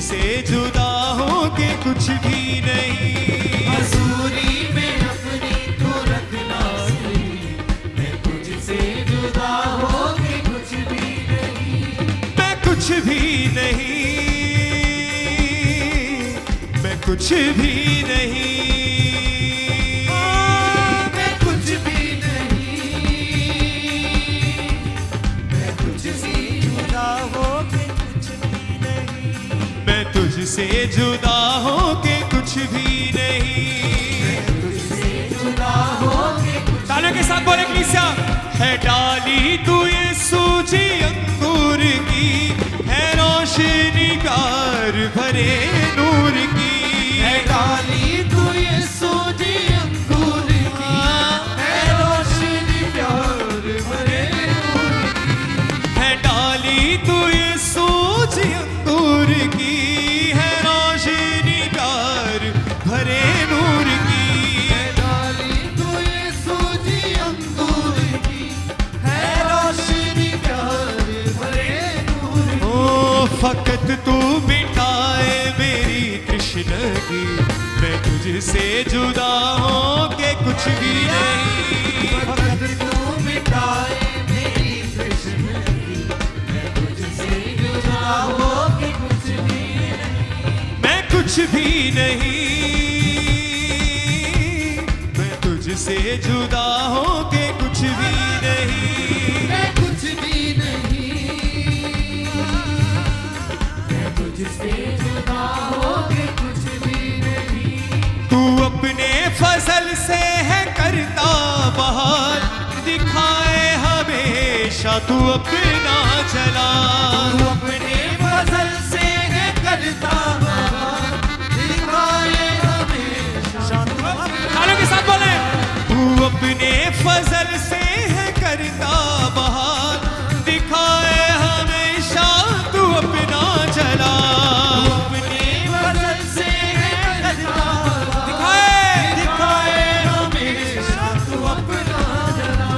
तुझसे जुदा होके कुछ भी नहीं। हजूरी में अपनी तू रखना सही, मैं तुझसे जुदा होके कुछ भी नहीं। मैं कुछ भी नहीं, मैं कुछ भी नहीं, मैं कुछ भी नहीं, मैं तुझसे जुदा होके कुछ भी नहीं। मैं तुझसे जुदा होके कुछ भी नहीं। तुझसे जुदा होके कुछ तालियों के साथ बोले कलीसिया। है डाली तू ये सूजी अंगूर की, है रोशनी कार भरे नूर की। है डाली तू ये सूजी अंगूर की, है रोशनी प्यार भरे नूर की। है डाली तू ये सूजी अंगूर की, है रोशनी प्यार भरे नूर की। है डाली तू ये सूजी अंगूर की, है रोशनी प्यार भरे नूर की। ओ फकत तू मिटाए मेरी तृष्णगी, मैं तुझसे जुदा होके कुछ भी नहीं। फकत तू मिटाए मेरी तृष्णगी, मैं तुझसे जुदा होके कुछ भी नहीं। मैं कुछ भी नहीं, मैं तुझसे जुदा होके कुछ भी नहीं। मैं कुछ भी नहीं, मैं तुझसे जुदा होके कुछ भी नहीं। तू अपने फजल से है करता बहार, दिखाए हमेशा तू अपना चला। तू अपने फजल से है करता बहार, दिखाए हमेशा तू अपना। तालियों के साथ बोले। तू अपने फजल से है करता बहार, दिखाए हमेशा तू अपना चला। तू अपने फजल से है करता दिखाए दिखाए हमेशा तू अपना जला।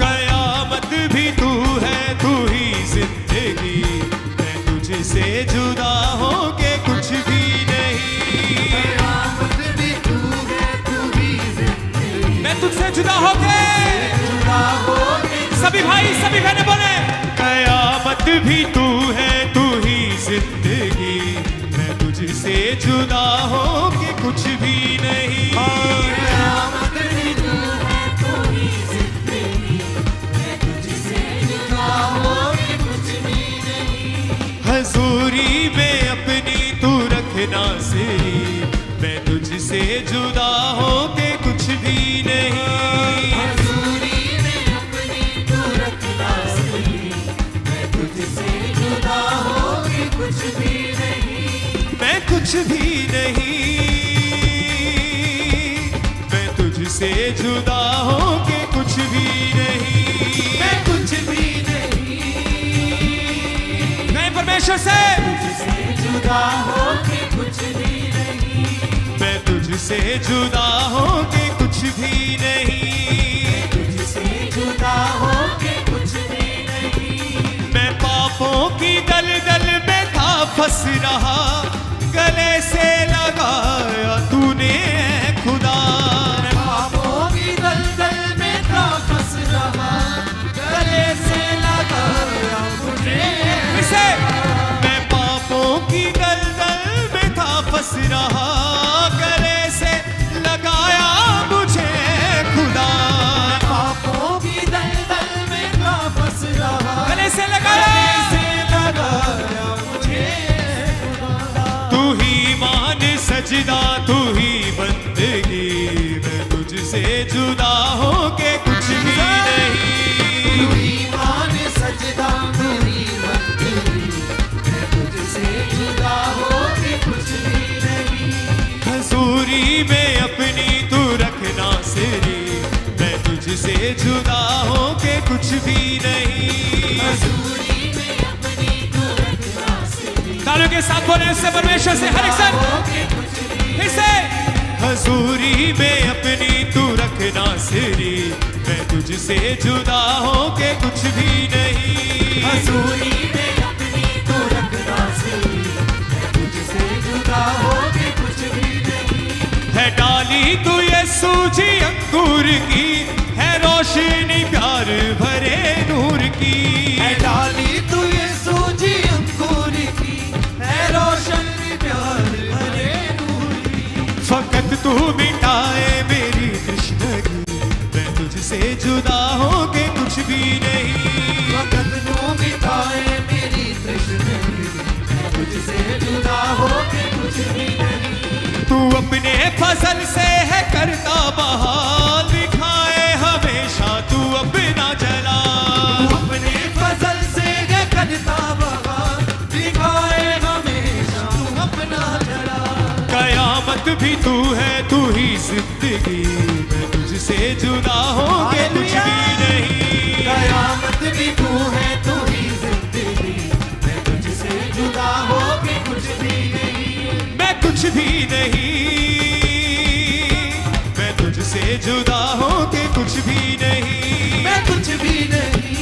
कयामत भी तू है, तू ही जिंदगी, मैं तुझसे जुदा होके कुछ भी नहीं। कयामत भी तू है, तू ही जिंदगी, मैं तुझसे जुदा होके, जुदा होके सभी भाई सभी बहनें बोले। कयामत भी तू है, तू ही जिंदगी, मैं तुझसे जुदा होके कुछ भी नहीं। कयामत भी तू है, तू ही जिंदगी, मैं तुझसे जुदा होके कुछ भी नहीं। हजूरी में अपनी तू रखना सही, मैं तुझसे जुदा होके कुछ भी नहीं। हजूरी में अपनी तू रखना सही, मैं तुझसे जुदा होके कुछ भी नहीं। मैं कुछ भी नहीं, मैं तुझसे जुदा होके कुछ भी नहीं। मैं कुछ भी नहीं, मैं परमेश्वर से, तुझसे जुदा होके कुछ भी नहीं। मैं तुझसे जुदा होके कुछ भी नहीं। तुझसे जुदा होके कुछ भी नहीं। मैं पापों की दलदल में था फंस रहा, गले से लगाया तूने ऐ खुदा। पापों की दलदल में था फंस रहा, गले से लगाया मुझे। इसे मैं पापों की दलदल में था फंस रहा, गले से लगाया मुझे खुदा। पापों की दलदल में था फंस रहा, गले से लगाया, गले से लगाया मुझे। तू ही मान सजदा, तू ही बंदगी, मैं तुझसे जुदा होके कुछ भी नहीं। तू ही मान सजदा, तू ही बंदगी, मैं तुझसे जुदा होके कुछ भी नहीं। हजूरी में अपनी तू रखना सिरी, मैं तुझसे जुदा होके कुछ भी नहीं। हजूरी में अपनी तू रखना सही, तालियों के साथ बोले इससे परमेश्वर से हर एक सन होके कुछ भी इसे। हजूरी में अपनी तू रखना सिरी, मैं तुझसे जुदा होके कुछ भी नहीं। हजूरी में अपनी तू रखना सही, मैं तुझसे सूझी अंगूर की, है रोशनी प्यार भरे नूर की। है डाली तू ये सूझी अंगूर की, है रोशनी प्यार भरे नूर की। फकत तू मिटाए मेरी तृष्णगी, मैं तुझसे जुदा होके कुछ भी नहीं। वक़्त तू मिटाए मेरी तृष्णगी, मैं तुझसे जुदा होके कुछ भी नहीं। तू अपने फजल से है करता बहार, दिखाए हमेशा तू अपना जला। तू अपने फजल से है करता बहार, दिखाए हमेशा तू अपना जला। कयामत भी तू है तू ही जिंदगी, मैं तुझसे जुदा होके कुछ भी नहीं। कयामत भी तू है तू ही जिंदगी, मैं तुझसे जुदा होके कुछ भी नहीं। मैं कुछ भी नहीं, मैं तुझसे जुदा होके कुछ भी नहीं। मैं कुछ भी नहीं,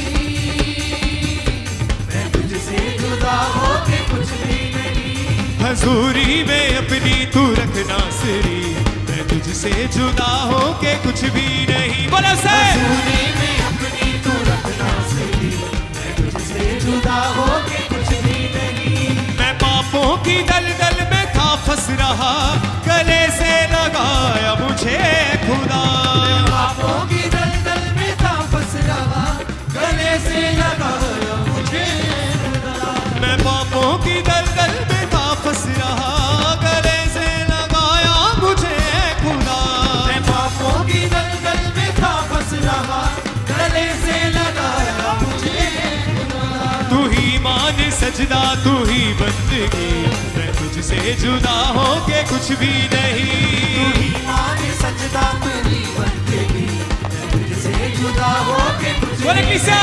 मैं तुझसे जुदा होके कुछ भी नहीं। हजूरी में अपनी तू रखना सिरी, मैं तुझसे जुदा होके कुछ भी नहीं। बोलो से हजूरी में अपनी तू रखना सही, मैं तुझसे जुदा होके कुछ भी नहीं। मैं पापों की दलदल में था फंस रहा, गले से लगाया मुझे खुदा। पापों की दलदल में था फंस रहा, गले से लगाया मुझे खुदा। मैं पापों की दलदल में था फंस रहा, गले से लगाया मुझे खुदा। मैं पापों की दलदल में था फंस रहा, गले से लगाया मुझे खुदा। तू ही मान सजदा तू ही बंदगी, मैं तुझसे जुदा होके कुछ भी नहीं। तू ही मान सजदा तेरी बंदगी, मैं तुझसे जुदा होके कुछ बोले भी किसा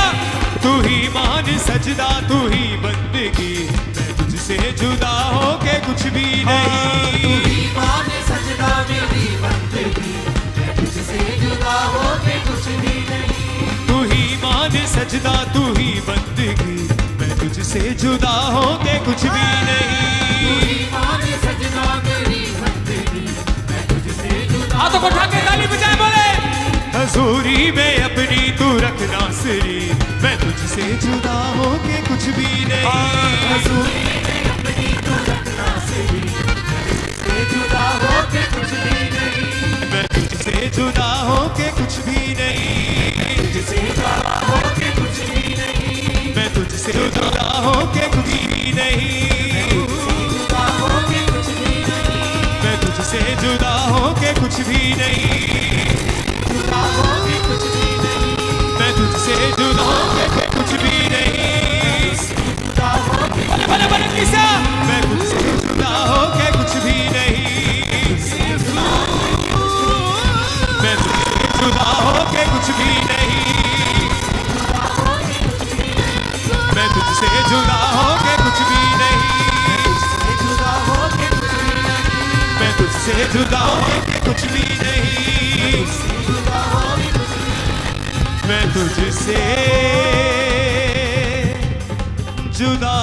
तू ही मान सजदा तू ही बंदगी, मैं तुझसे जुदा होके कुछ भी तू नहीं। ही मान सजदा मेरी बंदगी, मैं तुझसे जुदा होके कुछ भी नहीं। तू ही मान सजदा तू ही बंदगी, मैं तुझसे जुदा होके कुछ भी तू नहीं। ही मान सजदा मेरी बंदगी, मैं तुझसे जुदा हाथों को उठा के ताली बजाए बोले हजूरी में अपनी तू रखना सिरी, मैं तुझसे जुदा होके कुछ भी नहीं। हजूरी में अपनी तू रखना सही, मैं तुझसे जुदा होके कुछ भी नहीं। मैं तुझसे जुदा होके कुछ भी नहीं। तुझसे जुदा होके कुछ भी नहीं। मैं तुझसे जुदा होके कुछ भी नहीं। जुदा होके कुछ भी नहीं। मैं तुझसे जुदा होके कुछ भी नहीं। जुदा होके कुछ भी नहीं। मैं तुझसे जुदा होके कुछ भी नहीं। जुदा होके बने बने बने किसा मैं तुझसे जुदा होके कुछ भी नहीं। मैं तुझसे जुदा होके कुछ भी नहीं। मैं तुझसे जुदा होके कुछ भी नहीं। जुदा होके कुछ भी नहीं। मैं तुझसे जुदा होके कुछ भी नहीं। जुदा होके कुछ भी मैं तुझसे जुदा